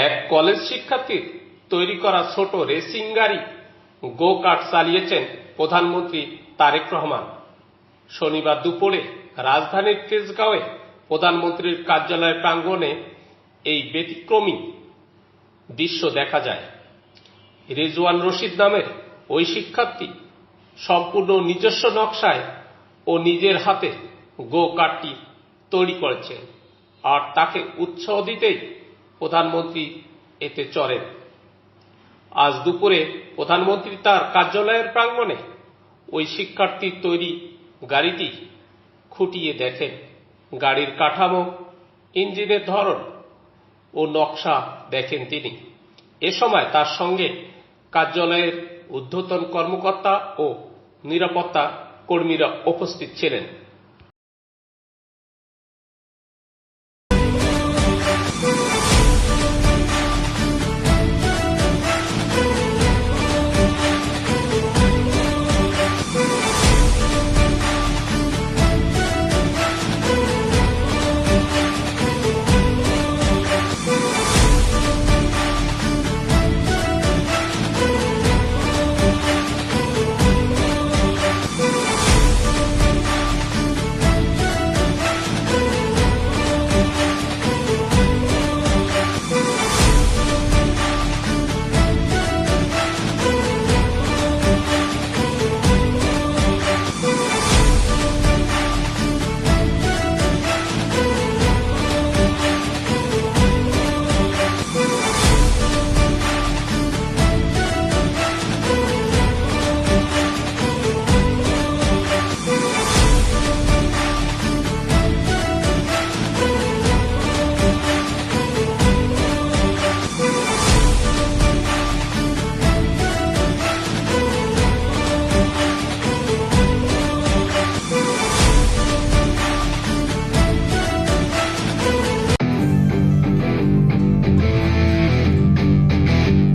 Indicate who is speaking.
Speaker 1: এক কলেজ শিক্ষার্থীর তৈরি করা ছোট রেসিং গাড়ি গো কার্ট চালিয়েছেন প্রধানমন্ত্রী তারেক রহমান। শনিবার দুপুরে রাজধানীর তেজগাঁওয়ে প্রধানমন্ত্রীর কার্যালয় প্রাঙ্গণে এই ব্যতিক্রমী দৃশ্য দেখা যায়। রেজওয়ান রশিদ নামের ওই শিক্ষার্থী সম্পূর্ণ নিজস্ব নকশায় ও নিজের হাতে গো কার্টটি তৈরি করেছেন, আর তাকে উৎসাহ দিতেই প্রধানমন্ত্রী এতে চড়েন। আজ দুপুরে প্রধানমন্ত্রী তার কার্যালয়ের প্রাঙ্গণে ওই শিক্ষার্থীর তৈরি গাড়িটি খুঁটিয়ে দেখেন। গাড়ির কাঠামো, ইঞ্জিনের ধরন ও নকশা দেখেন তিনি। এ সময় তার সঙ্গে কার্যালয়ের ঊর্ধ্বতন কর্মকর্তা ও নিরাপত্তা কর্মীরা উপস্থিত ছিলেন।